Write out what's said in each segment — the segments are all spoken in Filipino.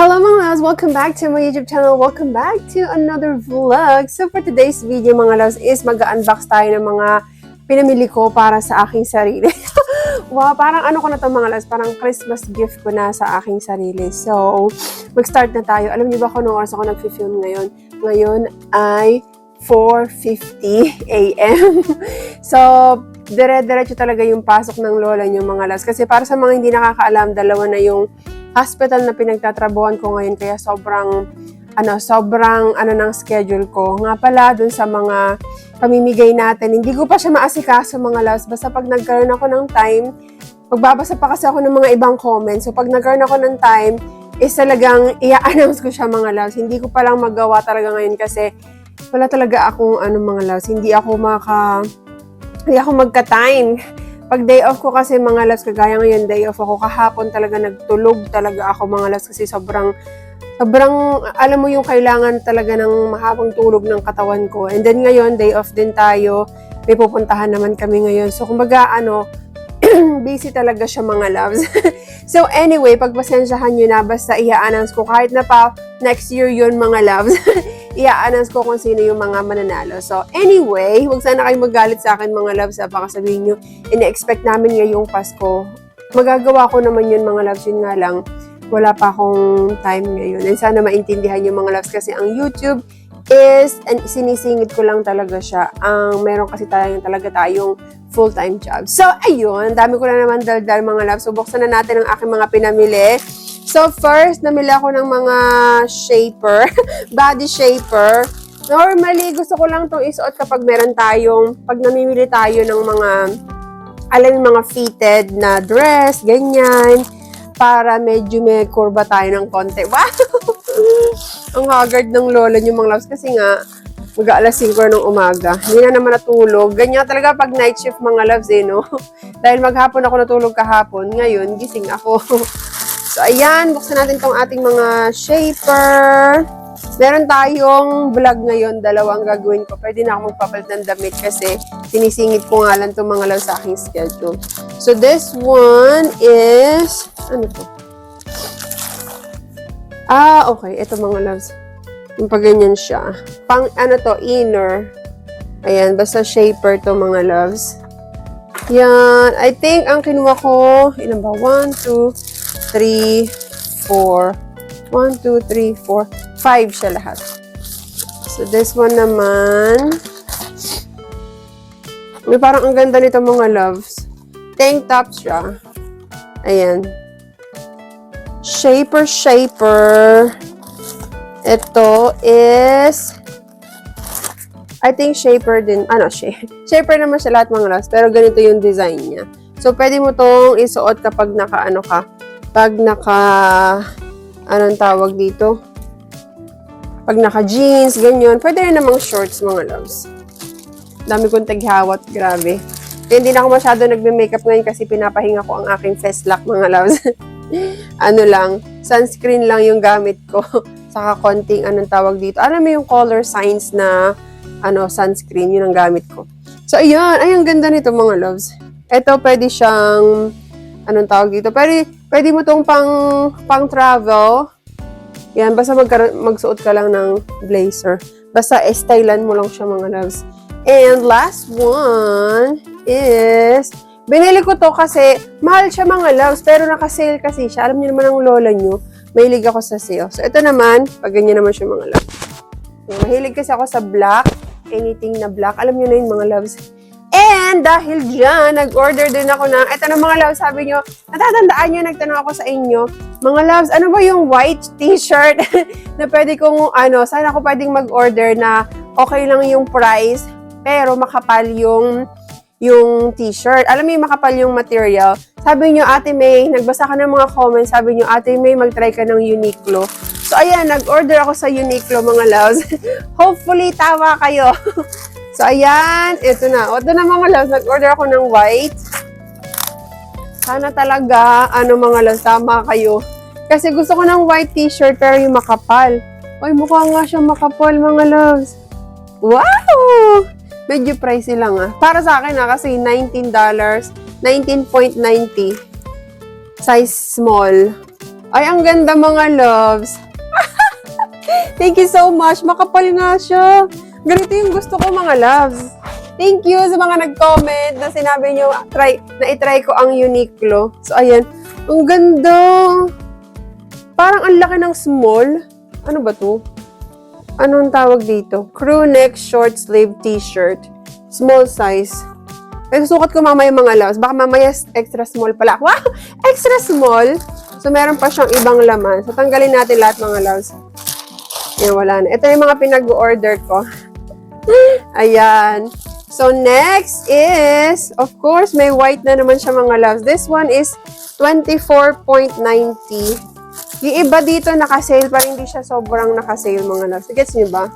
Hello mga loves! Welcome back to my YouTube channel. Welcome back to another vlog. So for today's video mga loves is mag-unbox tayo ng mga pinamili ko para sa aking sarili. Wow, parang ano ko na to mga loves, parang Christmas gift ko na sa aking sarili. So, mag-start na tayo. Alam niyo ba kung anong oras ako nag-film ngayon? Ngayon ay 4:50 a.m. So, dire-diretso talaga yung pasok ng lola niyo mga loves. Kasi para sa mga hindi nakakaalam, dalawa na yung hospital na pinagtatrabuhan ko ngayon, kaya sobrang ng schedule ko. Nga pala, dun sa mga pamimigay natin, hindi ko pa siya maasikaso mga loves. Basta pag nagkaroon ako ng time, magbabasa pa kasi ako ng mga ibang comments. So pag nagkaroon ako ng time, is talagang i-announce ko siya mga loves. Hindi ko palang magawa talaga ngayon kasi wala talaga akong mga loves. Hindi ako magka-time. Pag day off ko kasi mga loves, kagaya ngayon day off ako, kahapon talaga nagtulog talaga ako mga loves kasi sobrang, alam mo yung kailangan talaga ng mahabang tulog ng katawan ko. And then ngayon, day off din tayo, may pupuntahan naman kami ngayon. So kumbaga busy talaga siya mga loves. So anyway, pagpasensyahan nyo na, basta i-announce ko kahit na pa next year yun mga loves. I-announce ko kung sino yung mga mananalo. So anyway, huwag sana kayo magalit sa akin mga loves. Baka sabihin nyo, ina-expect namin ngayong Pasko. Magagawa ko naman yun mga loves, yun nga lang, wala pa akong time ngayon. And sana maintindihan yung mga loves kasi ang YouTube is, and sinisingit ko lang talaga siya. Meron kasi talaga tayong full-time job. So, ayun, dami ko na naman daldal mga loves. So, buksan na natin ang aking mga pinamili. So, first, namili ako ng mga shaper, body shaper. Normally, gusto ko lang itong isuot kapag pag namimili tayo ng mga fitted na dress, ganyan, para medyo may kurba tayo ng konti. Wow! Ang haggard ng lola niyo mga loves kasi nga, mag-aalas 5 ng umaga. Hindi na naman natulog. Ganyan talaga pag night shift mga loves no? Dahil maghapon ako natulog kahapon, ngayon gising ako. So ayan, buksan natin tong ating mga shaper. Meron tayong vlog ngayon, dalawang gagawin ko. Pwede na ako magpapalit ng damit kasi sinisingit ko nga lang itong mga loves sa aking schedule. So this one is, ano to? Okay. Ito mga loves. Yung pag ganyan siya. Inner. Ayan, basta shaper to mga loves. Yan. I think ang kinuha ko, ilan ba? 1, 2, 3, 4. 1, 2, 3, 4. 5 siya lahat. So, this one naman. Parang ang ganda nito mga loves. Tank top siya. Ayan. Shaper. Ito is, I think shaper din. Shaper naman siya lahat mga loves. Pero ganito yung design niya. So, pwede mo tong isuot kapag anong tawag dito? Pag naka-jeans, ganyan. Pwede rin namang shorts mga loves. Dami kong taghawat. Grabe. Kaya hindi na ako masyado nagme-makeup ngayon kasi pinapahinga ko ang aking face lock mga loves. Sunscreen lang yung gamit ko. Saka konting tawag dito. Alam mo yung color signs na sunscreen, yun ang gamit ko. So, ayun. Ay, ang ganda nito mga loves. Ito, pwede siyang, tawag dito. Pwede mo tong pang travel. Yan, basta magsuot ka lang ng blazer. Basta stylan mo lang siya mga loves. And last one is, binili ko to kasi mahal siya mga loves, pero naka-sale kasi siya. Alam niyo naman ang lola niyo, mahilig ako sa sale. So, ito naman, pag ganyan naman siya mga loves. Mahilig kasi ako sa black, anything na black. Alam niyo na yun mga loves. And dahil dyan, nag-order din ako ng, ito na mga loves, sabi nyo, natatandaan nyo, nagtanong ako sa inyo, mga loves, ano ba yung white t-shirt na pwede kong, sana ako pwedeng mag-order na okay lang yung price, pero makapal yung t-shirt. Alam mo yung makapal yung material. Sabi nyo, Ate May, nagbasa ka ng mga comments, sabi nyo, Ate May, mag-try ka ng Uniqlo. So, ayan, nag-order ako sa Uniqlo, mga loves. Hopefully, tawa kayo. So, ayan, ito na. Ito na mga loves, nag-order ako ng white. Sana talaga, mga loves, tama kayo. Kasi gusto ko ng white t-shirt, pero yung makapal. Uy, mukha nga siyang makapal, mga loves. Wow! Medyo pricey lang Para sa akin kasi $19, 19.90. Size small. Ay, ang ganda mga loves. Thank you so much. Makapal nga siya. Ganito yung gusto ko mga loves. Thank you sa mga nag-comment na sinabi nyo na itry ko ang Uniqlo. So, ayan. Ang ganda. Parang ang laki ng small. Ano ba to? Anong tawag dito? Crew neck short sleeve t-shirt. Small size. Kaya susukat ko mamaya mga loves. Baka mamaya extra small pala. Wow! Extra small. So, meron pa siyang ibang laman. So, tanggalin natin lahat mga loves. Yan, wala na. Ito yung mga pinag-order ko. Ayan. So, next is, of course, may white na naman siya mga loves. This one is 24.90. Yung iba dito naka-sale, parang hindi siya sobrang naka-sale mga loves. Gets niyo ba?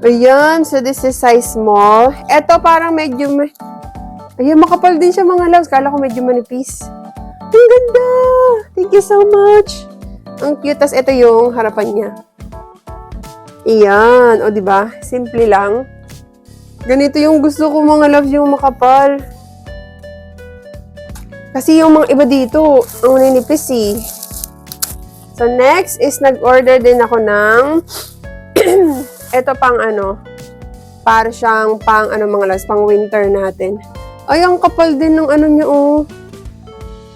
Ayan. So, this is size small. Ito parang medyo ayan, makapal din siya mga loves. Kala ko medyo manipis. Ang ganda! Thank you so much! Ang cute. Tas ito yung harapan niya. Iyan. O, diba? Simple lang. Ganito yung gusto ko mga loves, yung makapal. Kasi yung mga iba dito, ang ninipis eh. So, next is nag-order din ako ng ito pang ano, para siyang pang ano mga loves, pang winter natin. Ay, ang kapal din ng ano niya oh.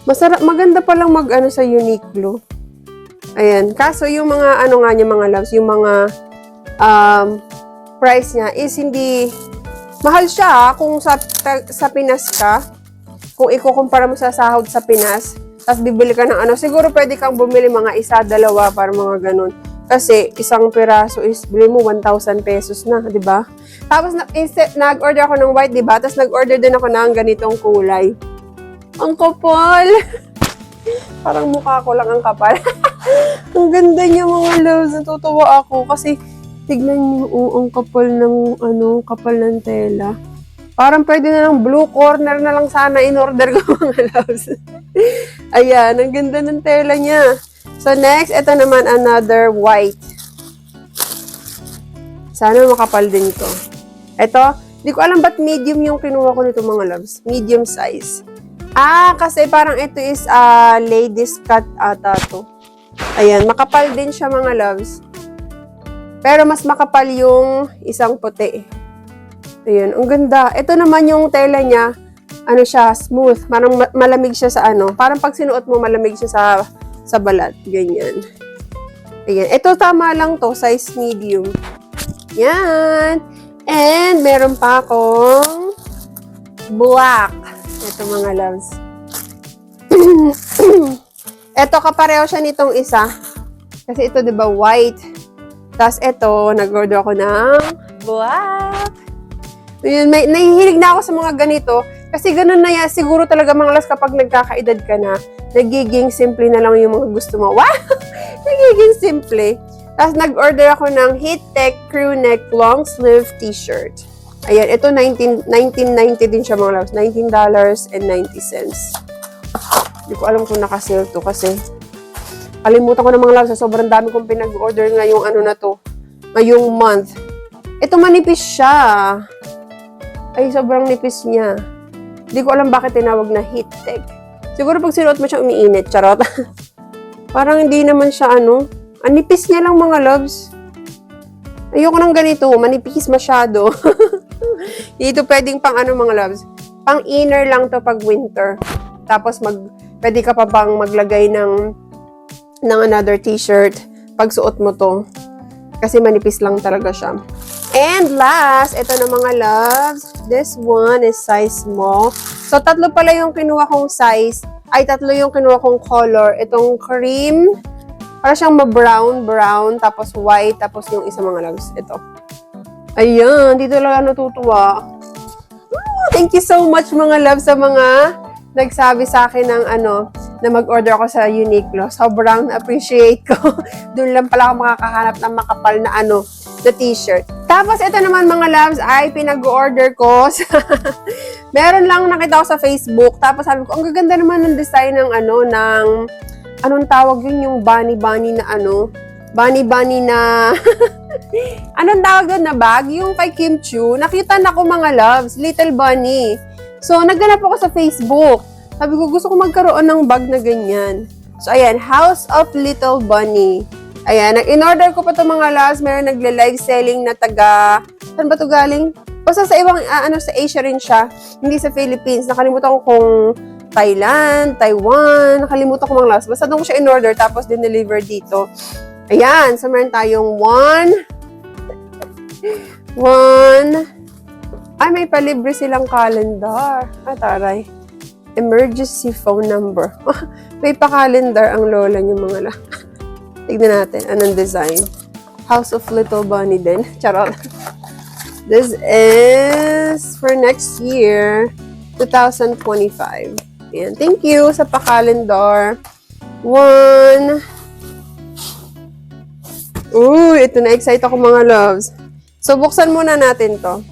Masarap, maganda palang mag-ano sa Uniqlo. Ayan. Kaso yung mga ano nga niya mga loves, yung mga price niya is hindi mahal siya kung sa Pinas ka. Kung ikukumpara mo sa sahod sa Pinas, tapos bibili ka ng ano, siguro pwede kang bumili mga isa, dalawa para mga ganun. Kasi isang piraso is bili mo 1,000 pesos na, di ba? Tapos nag-order ako ng white, di ba? Tapos nag-order din ako ng ganitong kulay. Ang kapal. Parang mukha ko lang ang kapal. Ang ganda niya mga loves. Natutuwa ako kasi tignan niyo ang kapal ng ano, kapal ng tela. Parang pwede na lang blue corner na lang sana in-order ko mga loves. Ayan, ang ganda ng tela niya. So next, ito naman another white. Sana makapal din ito. Ito, di ko alam ba't medium yung kinuha ko nito mga loves. Medium size. Ah, kasi parang ito is ladies cut ata to. Ayan, makapal din siya mga loves. Pero mas makapal yung isang puti. Ayan, ang ganda. Ito naman yung tela niya, ano siya, smooth. Parang malamig siya sa ano. Parang pag sinuot mo, malamig siya sa balat. Ganyan. Ayan, ito tama lang to, size medium. Yan. And meron pa akong black. Ito mga loves. Ito kapareho siya nitong isa. Kasi ito 'di ba white. Tapos ito, nag-order ako ng black. Yun, nahihilig na ako sa mga ganito. Kasi ganun na yan. Siguro talaga mga loves kapag nagkakaedad ka na, nagiging simple na lang yung mga gusto mo. Wow! Nagiging simple. Tapos nag-order ako ng Heattech crew neck long sleeve t-shirt. Ayan, ito 19.90 din siya mga loves. $19.90. Hindi ko alam kung naka-sale to kasi kalimutan ko na mga loves. Sobrang dami kong pinag-order ngayong ano na to. Ngayong month. Ito manipis siya. Ay, sobrang nipis niya. Hindi ko alam bakit tinawag na Heattech. Siguro pag sinuot mo siya umiinit. Charot. Parang hindi naman siya ano. Ang nipis niya lang mga loves. Ayoko ng ganito. Manipis masyado. Dito pwedeng pang ano mga loves. Pang inner lang to pag winter. Tapos pwede ka pa bang maglagay ng another t-shirt pag suot mo to. Kasi manipis lang talaga siya. And last, ito na mga loves. This one is size small. So, tatlo pala yung kinuha kong size. Ay, tatlo yung kinuha kong color. Itong cream. Para siyang ma-brown, tapos white, tapos yung isa mga loves. Ito. Ayan, dito lang natutuwa. Thank you so much mga loves sa mga nagsabi sa akin ng ano, na mag-order ako sa Uniqlo. Sobrang appreciate ko. Doon lang pala ako makakahanap ng makapal na ano, na t-shirt. Tapos, ito naman mga loves ay pinag-order ko sa meron lang nakita ko sa Facebook. Tapos, sabi ko, ang gaganda naman ng design ng ano, ng anong tawag yun, yung bunny na ano, bunny na anong tawag doon na bag? Yung kay Kim Chiu. Nakita na ko mga loves, little bunny. So, nagganap ako sa Facebook. Sabi ko, gusto ko magkaroon ng bag na ganyan. So, ayan, House of Little Bunny. Ayan, in-order ko pa ito mga loves. Meron nagle-live selling na taga, saan ba ito galing? Basta sa ibang, sa Asia rin siya. Hindi sa Philippines. Nakalimutan ko kung Thailand, Taiwan. Nakalimutan ko mga loves. Basta doon ko siya in-order tapos din-deliver dito. Ayan, so meron tayong ay, may palibre silang calendar. Taray. Emergency phone number. May pa-calendar ang lola niyo mga la. Tignan natin. Anong design? House of Little Bunny din. Charot. This is for next year, 2025. Ayan. Thank you sa pa-calendar. Ito na. Excited ako mga loves. So, buksan muna natin to.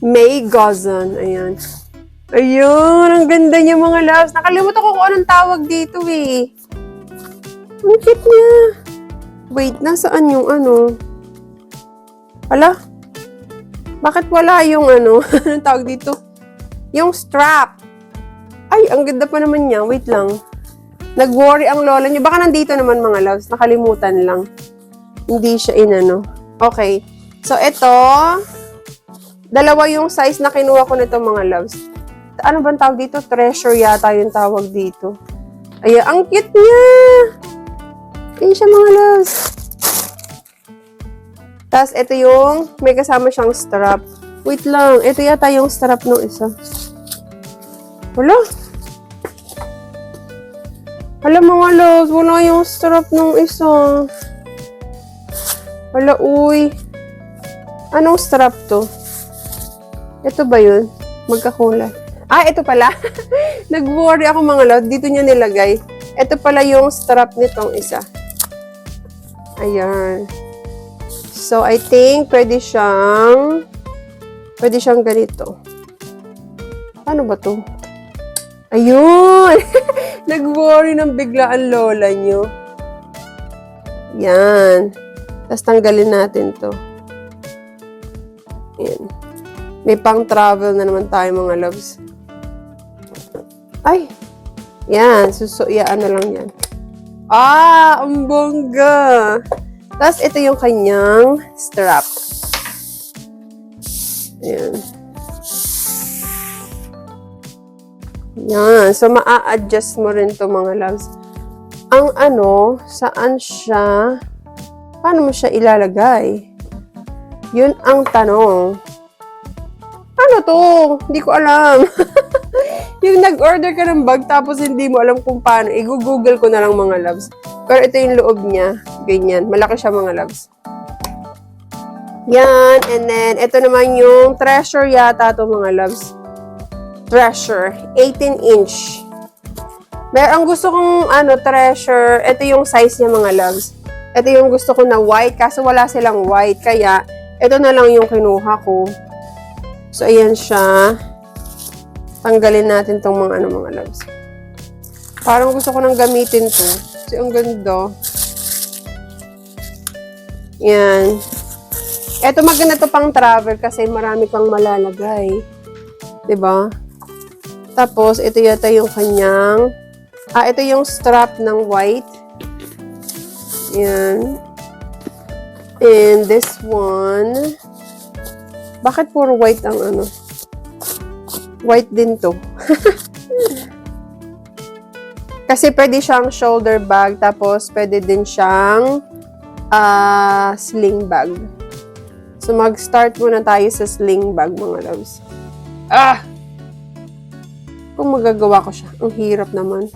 May Gozon. Ayan. Ayun, ang ganda niya mga loves. Nakalimutan ko kung anong tawag dito eh. Ang cute niya. Wait, nasaan yung Hala? Bakit wala yung anong tawag dito? Yung strap. Ay, ang ganda pa naman niya. Wait lang. Nag-worry ang lola niyo. Baka nandito naman mga loves. Nakalimutan lang. Hindi siya Okay. So, ito. Dalawa yung size na kinuha ko nito mga loves. Ano bang tawag dito? Treasure yata yung tawag dito. Ayan, ang cute niya! Ayan siya mga loves. Tapos, ito yung, may kasama siyang strap. Wait lang, ito yata yung strap ng isa. Wala. Hala mga loves, wala yung strap ng isa. Wala, uy. Anong strap to? Ito ba yun? Magkakulay. Ito pala. Nag-worry ako mga loves. Dito niya nilagay. Ito pala yung strap nitong isa. Ayan. So, I think pwede siyang ganito. Paano ba to? Ayun! Nag-worry ng bigla ang lola nyo. Yan. Tapos tanggalin natin to. Ayan. May pang-travel na naman tayo mga loves. Ay! Yan. Susuyaan na lang yan. Ang bongga! Tapos ito yung kanyang strap. Ayan. Yan. So, maa-adjust mo rin to mga loves. Ang saan siya, paano mo siya ilalagay? Yun ang tanong. Ano to? Hindi ko alam. Yung nag-order ka ng bag tapos hindi mo alam kung paano. I-google ko na lang mga loves. Pero ito yung loob niya. Ganyan. Malaki siya mga loves. Yan. And then, ito naman yung treasure yata to mga loves. Treasure. 18-inch. Ang gusto kong treasure. Ito yung size niya mga loves. Ito yung gusto ko na white. Kaso wala silang white. Kaya, ito na lang yung kinuha ko. So, ayan siya. Tanggalin natin tong mga mga loves. Parang gusto ko nang gamitin to. Kasi ang ganda. Yan. Ito maganda to pang travel kasi marami kang malalagay. 'Di ba? Tapos, ito yata yung kanyang ito yung strap ng white. Yan. And this one, bakit puro white ang White din to. Kasi pwede siyang shoulder bag, tapos pwede din siyang sling bag. So, mag-start muna tayo sa sling bag, mga loves. Kung magagawa ko siya. Ang hirap naman.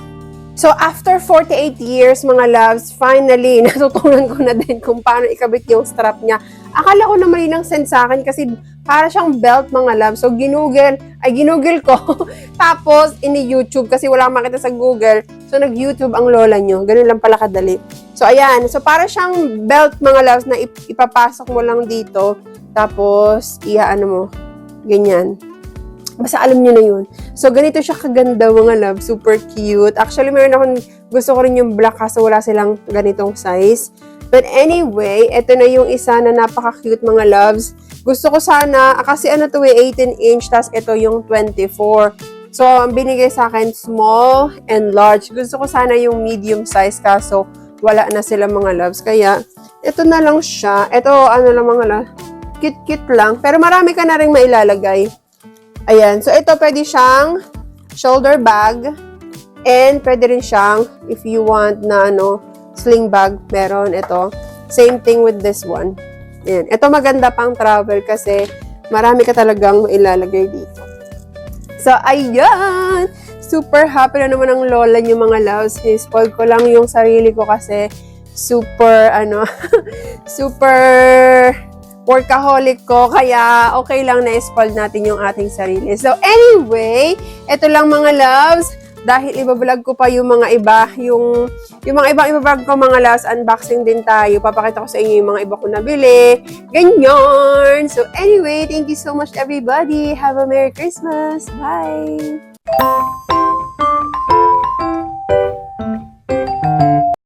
So, after 48 years, mga loves, finally, natutunan ko na din kung paano ikabit yung strap niya. Akala ko na mali ng send sa akin kasi para siyang belt, mga loves. So, ginugel ko. Tapos, ini-YouTube kasi wala makita sa Google. So, nag-YouTube ang lola nyo. Ganun lang pala kadali. So, ayan. So, para siyang belt, mga loves, na ipapasok mo lang dito. Tapos, mo. Ganyan. Basta alam nyo na yun. So, ganito siya kaganda, mga love. Super cute. Actually, gusto ko rin yung black kasi wala silang ganitong size. But anyway, ito na yung isa na napaka-cute, mga loves. Gusto ko sana, kasi 18-inch, tas ito yung 24. So, ang binigay sa akin, small and large. Gusto ko sana yung medium size, kaso wala na sila mga loves. Kaya, ito na lang siya. Ito, ano lang mga loves, cute-cute lang. Pero marami ka na rin mailalagay. Ayan. So, ito pwede siyang shoulder bag. And pwede rin siyang, if you want na sling bag, meron ito. Same thing with this one. Ayan. Ito maganda pang travel kasi marami ka talagang mailalagay dito. So, ayan! Super happy na naman ang lola niyo mga loves. Spoil ko lang yung sarili ko kasi super, super workaholic ko. Kaya, okay lang na spoil natin yung ating sarili. So, anyway, ito lang mga loves. Dahil ibablog ko pa yung mga iba, yung mga ibang ibablog ko mga loves, unboxing din tayo. Papakita ko sa inyo yung mga iba ko nabili. Ganyan! So, anyway, thank you so much everybody. Have a Merry Christmas. Bye!